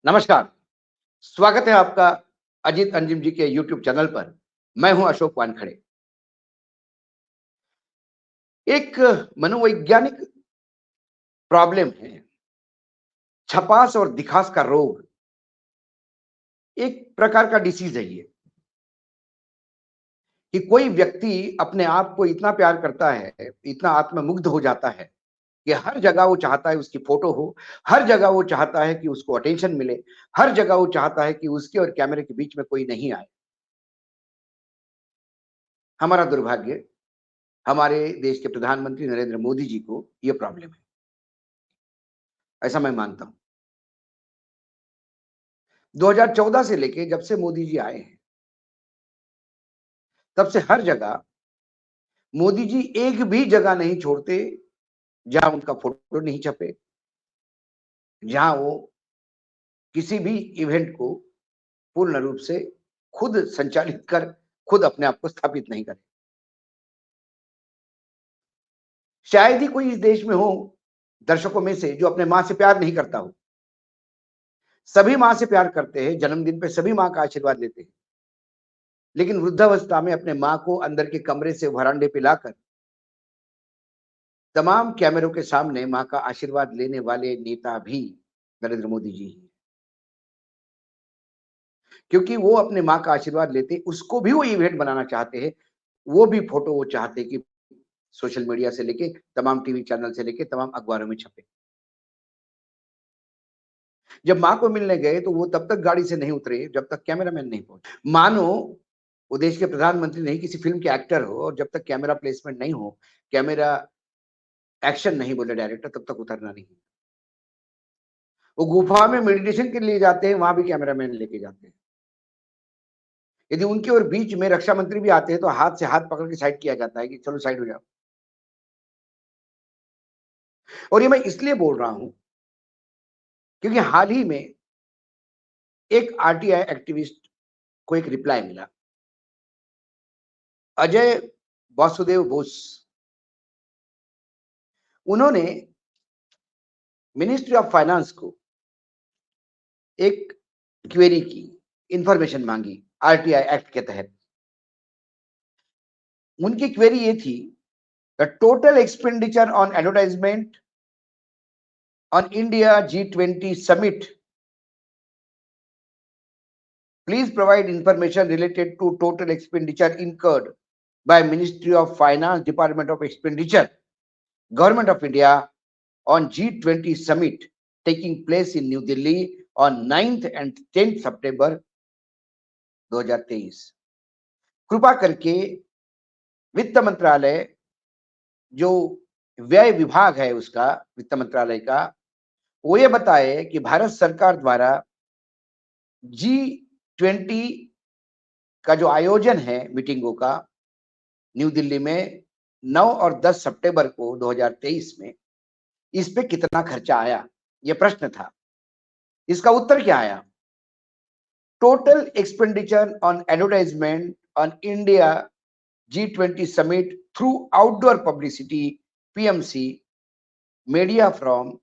नमस्कार, स्वागत है आपका अजीत अंजिम जी के यूट्यूब चैनल पर। मैं हूं अशोक वानखड़े। एक मनोवैज्ञानिक प्रॉब्लम है, छपास और दिखास का रोग। एक प्रकार का डिसीज है ये कि कोई व्यक्ति अपने आप को इतना प्यार करता है, इतना आत्ममुग्ध हो जाता है कि हर जगह वो चाहता है उसकी फोटो हो, हर जगह वो चाहता है कि उसको अटेंशन मिले, हर जगह वो चाहता है कि उसके और कैमरे के बीच में कोई नहीं आए। हमारा दुर्भाग्य, हमारे देश के प्रधानमंत्री नरेंद्र मोदी जी को ये प्रॉब्लम है, ऐसा मैं मानता हूं। 2014 से लेके जब से मोदी जी आए हैं, तब से हर जगह मोदी जी एक भी जगह नहीं छोड़ते जहां उनका फोटो नहीं छपे, जहां वो किसी भी इवेंट को पूर्ण रूप से खुद संचालित कर खुद अपने आप को स्थापित नहीं करे। शायद ही कोई इस देश में हो दर्शकों में से जो अपने मां से प्यार नहीं करता हो। सभी मां से प्यार करते हैं, जन्मदिन पे सभी मां का आशीर्वाद लेते हैं, लेकिन वृद्धावस्था में अपने मां को अंदर के कमरे से वरांडे पे लाकर तमाम कैमरों के सामने मां का आशीर्वाद लेने वाले नेता भी नरेंद्र मोदी जी हैं। क्योंकि वो अपने मां का आशीर्वाद लेते, उसको भी वो इवेंट बनाना चाहते हैं। वो भी फोटो वो चाहते हैं कि सोशल मीडिया से लेके तमाम टीवी चैनल से लेके तमाम अखबारों में छपे। जब मां को मिलने गए तो वो तब तक गाड़ी से नहीं उतरे जब तक कैमरामैन नहीं पहुंचे। मानो वो देश के प्रधानमंत्री नहीं, किसी फिल्म के एक्टर हो, और जब तक कैमरा प्लेसमेंट नहीं हो, कैमरा एक्शन नहीं बोले डायरेक्टर, तब तक उतरना नहीं। वो गुफा में मेडिटेशन के लिए जाते हैं, वहां भी कैमरामैन लेके जाते हैं। यदि उनके और बीच में रक्षा मंत्री भी आते हैं तो हाथ से हाथ पकड़ के साइड किया जाता है कि चलो साइड हो जाओ। और ये मैं इसलिए बोल रहा हूं क्योंकि हाल ही में एक आरटीआई एक्टिविस्ट को एक रिप्लाई मिला। अजय वासुदेव बोस, उन्होंने मिनिस्ट्री ऑफ फाइनेंस को एक क्वेरी की, इंफॉर्मेशन मांगी आरटीआई एक्ट के तहत। उनकी क्वेरी ये थी, the total expenditure on advertisement on India G20 summit. Please provide information related to total expenditure incurred by Ministry of Finance, Department of Expenditure, Government of India on G20 summit taking place in New Delhi on 9th and 10th September 2023। कृपा करके वित्त मंत्रालय, जो व्यय विभाग है उसका, वित्त मंत्रालय का, वो ये बताए कि भारत सरकार द्वारा G20 का जो आयोजन है मीटिंगों का न्यू दिल्ली में 9 और 10 सितंबर को 2023 में, इस पे कितना खर्चा आया, ये प्रश्न था। इसका उत्तर क्या आया? Total expenditure on advertisement on India G20 summit through outdoor publicity PMC media from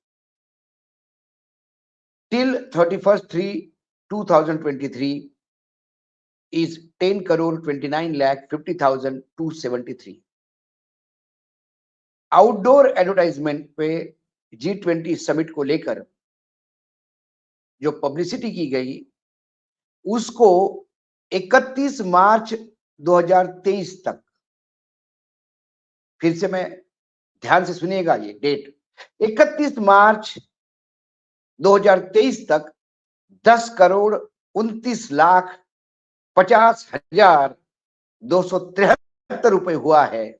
till 31/3/2023 is 10,29,50,273। Outdoor advertisement पे G20 समिट को लेकर जो पब्लिसिटी की गई, उसको 31 मार्च 2023 तक, फिर से मैं ध्यान से सुनिएगा ये डेट, 31 मार्च 2023 तक 10,50,50,273 रुपए हुआ है।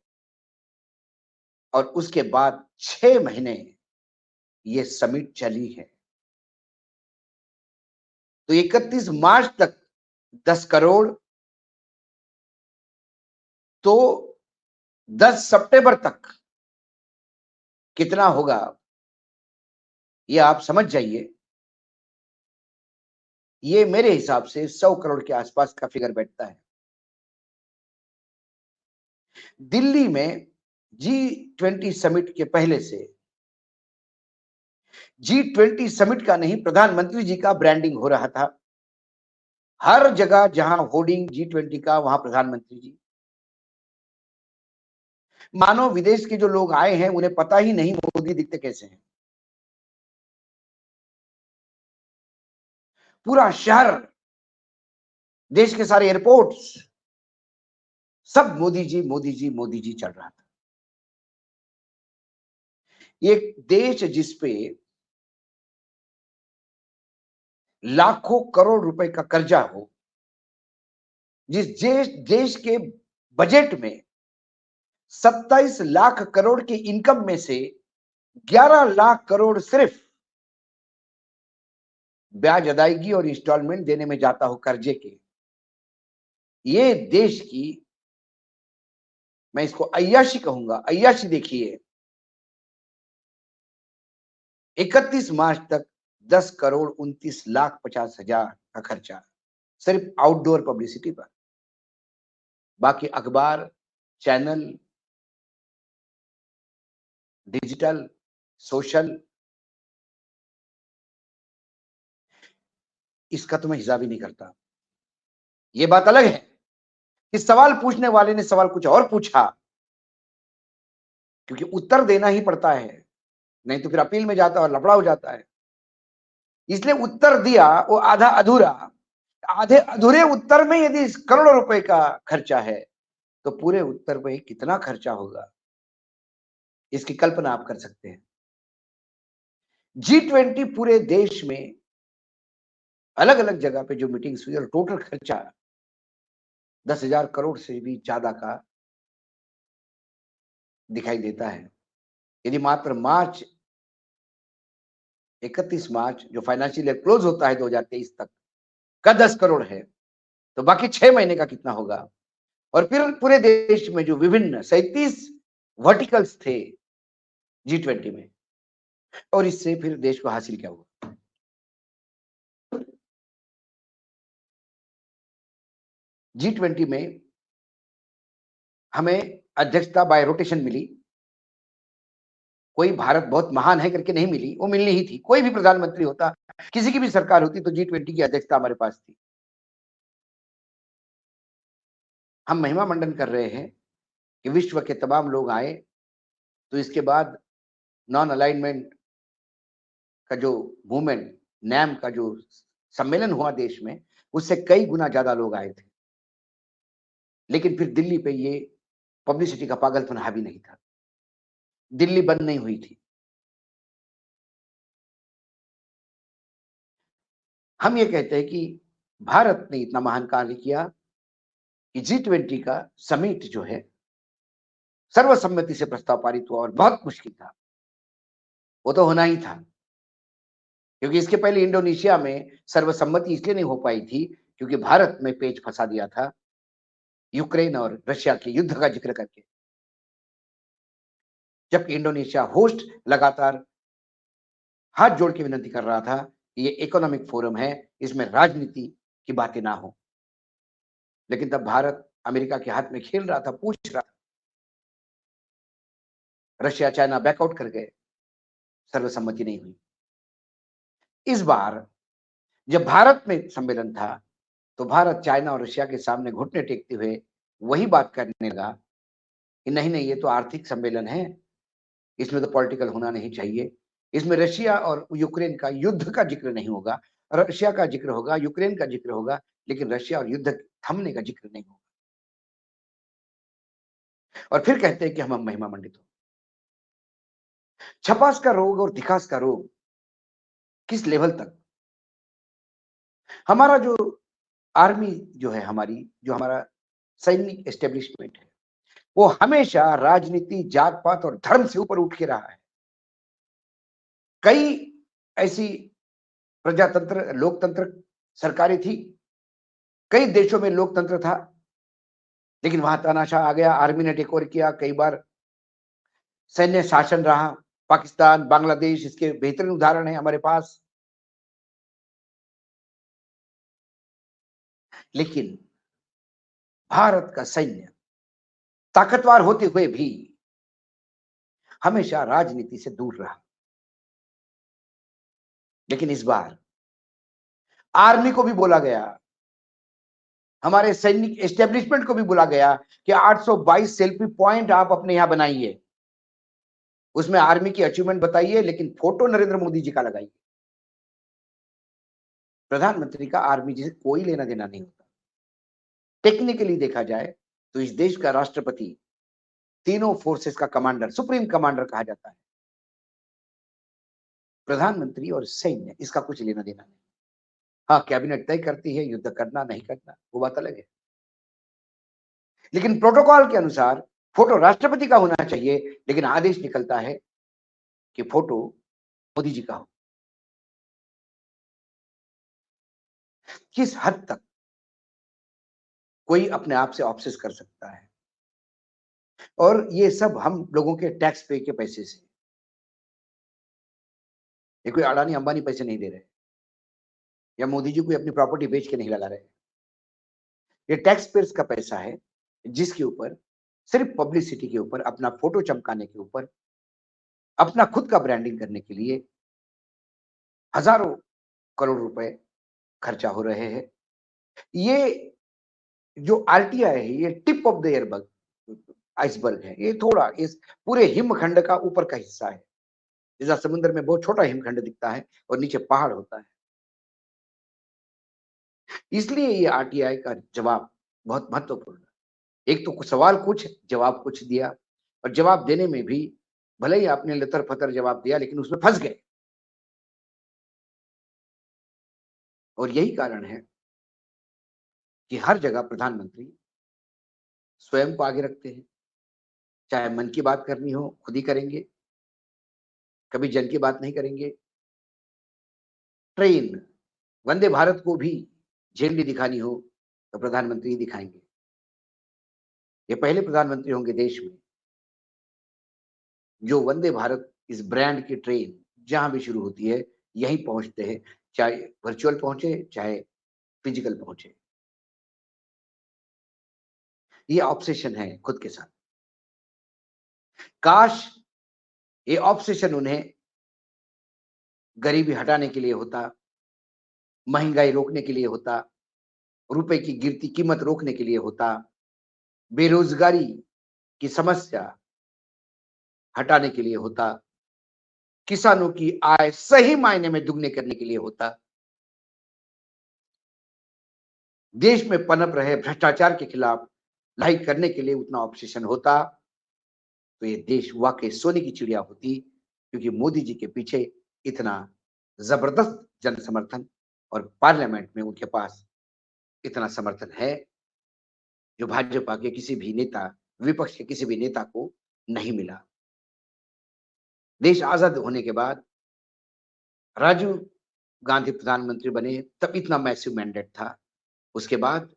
और उसके बाद 6 महीने ये समिट चली है। तो 31 मार्च तक 10 करोड़, तो 10 सितंबर तक कितना होगा ये आप समझ जाइए। ये मेरे हिसाब से 100 करोड़ के आसपास का फिगर बैठता है। दिल्ली में G20 समिट के पहले से G20 समिट का नहीं, प्रधानमंत्री जी का ब्रांडिंग हो रहा था। हर जगह जहां होर्डिंग G20 का, वहां प्रधानमंत्री जी। मानो विदेश के जो लोग आए हैं उन्हें पता ही नहीं मोदी दिखते कैसे हैं। पूरा शहर, देश के सारे एयरपोर्ट्स, सब मोदी जी मोदी जी मोदी जी चल रहा था। एक देश जिसपे लाखों करोड़ रुपए का कर्जा हो, जिस देश के बजट में 27 लाख करोड़ की इनकम में से 11 लाख करोड़ सिर्फ ब्याज अदायगी और इंस्टॉलमेंट देने में जाता हो कर्जे के, ये देश की, मैं इसको अय्याशी कहूंगा, अय्याशी। देखिए 31 मार्च तक 10 करोड़ 29 लाख 50 हजार का खर्चा सिर्फ आउटडोर पब्लिसिटी पर। बाकी अखबार, चैनल, डिजिटल, सोशल, इसका तो मैं हिसाब ही नहीं करता। ये बात अलग है कि सवाल पूछने वाले ने सवाल कुछ और पूछा, क्योंकि उत्तर देना ही पड़ता है, नहीं तो फिर अपील में जाता है और लफड़ा हो जाता है। इसलिए उत्तर दिया वो आधा अधूरा। आधे अधूरे उत्तर में यदि करोड़ों रुपए का खर्चा है, तो पूरे उत्तर में कितना खर्चा होगा, इसकी कल्पना आप कर सकते हैं। G20 पूरे देश में अलग अलग जगह पे जो मीटिंग्स हुई और टोटल खर्चा 10,000 करोड़ से भी ज्यादा का दिखाई देता है। यदि मात्र मार्च 31 मार्च जो फाइनेंशियल ईयर क्लोज होता है 2023 तक का 10 करोड़ है, तो बाकी 6 महीने का कितना होगा। और फिर पूरे देश में जो विभिन्न 37 वर्टिकल्स थे G20 में, और इससे फिर देश को हासिल क्या हुआ। G20 में हमें अध्यक्षता बाय रोटेशन मिली। कोई भारत बहुत महान है करके नहीं मिली, वो मिलनी ही थी। कोई भी प्रधानमंत्री होता, किसी की भी सरकार होती, तो G20 की अध्यक्षता हमारे पास थी। हम महिमा मंडन कर रहे हैं कि विश्व के तमाम लोग आए, तो इसके बाद नॉन अलाइनमेंट का जो मूवमेंट, नैम का जो सम्मेलन हुआ देश में, उससे कई गुना ज्यादा लोग आए थे। लेकिन फिर दिल्ली पे ये पब्लिसिटी का पागलपन हावी नहीं था। दिल्ली बंद नहीं हुई थी। हम ये कहते हैं कि भारत ने इतना महान कार्य किया कि G20 का समिट जो है सर्वसम्मति से प्रस्ताव पारित हुआ, और बहुत मुश्किल था, वो तो होना ही था। क्योंकि इसके पहले इंडोनेशिया में सर्वसम्मति इसलिए नहीं हो पाई थी क्योंकि भारत में पेच फंसा दिया था यूक्रेन और रशिया के युद्ध का जिक्र करके। जबकि इंडोनेशिया होस्ट लगातार हाथ जोड़ के विनती कर रहा था कि ये इकोनॉमिक फोरम है, इसमें राजनीति की बातें ना हो। लेकिन तब भारत अमेरिका के हाथ में खेल रहा था, पूछ रहा था। रशिया चाइना बैकआउट कर गए, सर्वसम्मति नहीं हुई। इस बार जब भारत में सम्मेलन था, तो भारत चाइना और रशिया के सामने घुटने टेकते हुए वही बात करने लगा कि नहीं नहीं, ये तो आर्थिक सम्मेलन है, इसमें तो पॉलिटिकल होना नहीं चाहिए। इसमें रशिया और यूक्रेन का युद्ध का जिक्र नहीं होगा, रशिया का जिक्र होगा, यूक्रेन का जिक्र होगा, लेकिन रशिया और युद्ध थमने का जिक्र नहीं होगा। और फिर कहते हैं कि हम महिमा मंडित हो। छपास का रोग और दिखास का रोग किस लेवल तक। हमारा जो आर्मी जो है, हमारी जो हमारा सैनिक एस्टेब्लिशमेंट है, वो हमेशा राजनीति, जात पात और धर्म से ऊपर उठ के रहा है। कई ऐसी प्रजातंत्र, लोकतंत्र सरकारें थी, कई देशों में लोकतंत्र था, लेकिन वहां तानाशाह आ गया, आर्मी ने टेक ओवर किया। कई बार सैन्य शासन रहा। पाकिस्तान, बांग्लादेश इसके बेहतरीन उदाहरण है हमारे पास। लेकिन भारत का सैन्य ताकतवर होते हुए भी हमेशा राजनीति से दूर रहा। लेकिन इस बार आर्मी को भी बोला गया, हमारे सैनिक एस्टेब्लिशमेंट को भी बोला गया कि 822 सेल्फी पॉइंट आप अपने यहां बनाइए, उसमें आर्मी की अचीवमेंट बताइए, लेकिन फोटो नरेंद्र मोदी जी का लगाइए। प्रधानमंत्री का आर्मी जी से कोई लेना देना नहीं होता। टेक्निकली देखा जाए तो इस देश का राष्ट्रपति तीनों फोर्सेस का कमांडर, सुप्रीम कमांडर कहा जाता है। प्रधानमंत्री और सैन्य इसका कुछ लेना देना नहीं। हाँ, कैबिनेट तय करती है युद्ध करना नहीं करना, वो बात अलग है। लेकिन प्रोटोकॉल के अनुसार फोटो राष्ट्रपति का होना चाहिए, लेकिन आदेश निकलता है कि फोटो मोदी जी का हो। किस हद तक कोई अपने आप से ऑब्सेस कर सकता है? और ये सब हम लोगों के टैक्स पे के पैसे से। ये कोई अडानी अंबानी पैसे नहीं दे रहे, या मोदी जी कोई अपनी प्रॉपर्टी बेच के नहीं लगा रहे। ये टैक्स पेयर्स का पैसा है, जिसके ऊपर सिर्फ पब्लिसिटी के ऊपर, अपना फोटो चमकाने के ऊपर, अपना खुद का ब्रांडिंग करने के लिए हजारों करोड़ रुपए खर्चा हो रहे हैं। ये जो आरटीआई है, ये टिप ऑफ द एयरबग आइसबर्ग है। ये थोड़ा इस पूरे हिमखंड का ऊपर का हिस्सा है। जैसा समुद्र में बहुत छोटा हिमखंड दिखता है और नीचे पहाड़ होता है, इसलिए ये आरटीआई का जवाब बहुत महत्वपूर्ण है। एक तो सवाल कुछ, जवाब कुछ दिया, और जवाब देने में भी भले ही आपने लतर फतर जवाब दिया, लेकिन उसमें फंस गए। और यही कारण है कि हर जगह प्रधानमंत्री स्वयं को आगे रखते हैं। चाहे मन की बात करनी हो, खुद ही करेंगे, कभी जन की बात नहीं करेंगे। ट्रेन, वंदे भारत को भी झंडी दिखानी हो तो प्रधानमंत्री ही दिखाएंगे। ये पहले प्रधानमंत्री होंगे देश में जो वंदे भारत इस ब्रांड की ट्रेन जहां भी शुरू होती है यहीं पहुंचते हैं, चाहे वर्चुअल पहुंचे चाहे फिजिकल पहुंचे। ये ऑब्सेशन है खुद के साथ। काश ये ऑब्सेशन उन्हें गरीबी हटाने के लिए होता, महंगाई रोकने के लिए होता, रुपए की गिरती कीमत रोकने के लिए होता, बेरोजगारी की समस्या हटाने के लिए होता, किसानों की आय सही मायने में दुगने करने के लिए होता, देश में पनप रहे भ्रष्टाचार के खिलाफ लड़ाई करने के लिए उतना ऑब्सेशन होता, तो ये देश वाकई सोने की चिड़िया होती। क्योंकि मोदी जी के पीछे इतना जबरदस्त जन समर्थन और पार्लियामेंट में उनके पास इतना समर्थन है, जो भाजपा के किसी भी नेता, विपक्ष के किसी भी नेता को नहीं मिला। देश आजाद होने के बाद राजीव गांधी प्रधानमंत्री बने, तब इतना मैसिव मैंडेट था। उसके बाद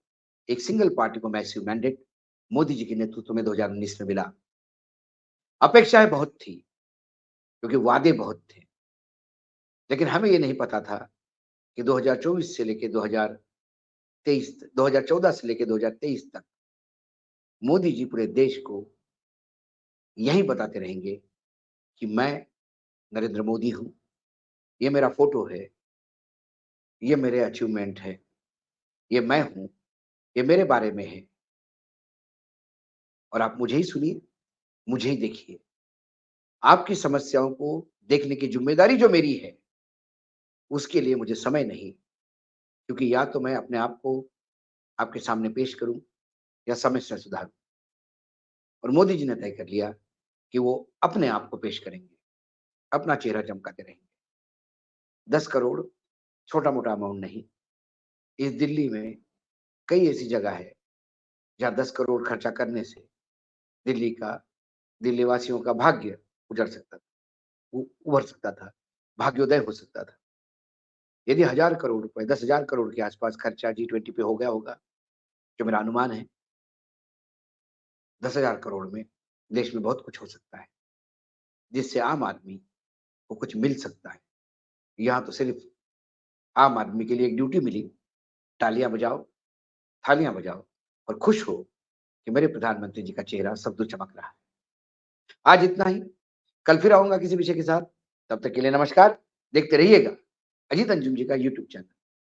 एक सिंगल पार्टी को मैसिव मैंडेट मोदी जी के नेतृत्व में 2019 में मिला। अपेक्षाएं बहुत थी, क्योंकि वादे बहुत थे, लेकिन हमें ये नहीं पता था कि 2024 से लेके 2023, 2014 से लेके 2023 तक मोदी जी पूरे देश को यही बताते रहेंगे कि मैं नरेंद्र मोदी हूं, ये मेरा फोटो है, ये मेरे अचीवमेंट है, ये मैं हूं, ये मेरे बारे में है, और आप मुझे ही सुनिए, मुझे ही देखिए। आपकी समस्याओं को देखने की जिम्मेदारी जो मेरी है, उसके लिए मुझे समय नहीं, क्योंकि या तो मैं अपने आप को आपके सामने पेश करूं या समस्या सुधारूं। और मोदी जी ने तय कर लिया कि वो अपने आप को पेश करेंगे, अपना चेहरा चमकाते रहेंगे। 10 करोड़ छोटा मोटा अमाउंट नहीं। इस दिल्ली में कई ऐसी जगह है जहां 10 करोड़ खर्चा करने से दिल्ली का, दिल्ली वासियों का भाग्य उजड़ सकता था, उभर सकता था, भाग्योदय हो सकता था। यदि 1000 करोड़ रुपए, 10,000 करोड़ के आसपास खर्चा G20 पे हो गया होगा, जो मेरा अनुमान है, 10,000 करोड़ में देश में बहुत कुछ हो सकता है, जिससे आम आदमी को कुछ मिल सकता है। यहाँ तो सिर्फ आम आदमी के लिए एक ड्यूटी मिली, तालियां बजाओ, थालियां बजाओ और खुश हो कि मेरे प्रधानमंत्री जी का चेहरा सब दूर चमक रहा है। आज इतना ही, कल फिर आऊंगा किसी विषय के साथ। तब तक के लिए नमस्कार, देखते रहिएगा अजीत अंजुम जी का यूट्यूब चैनल।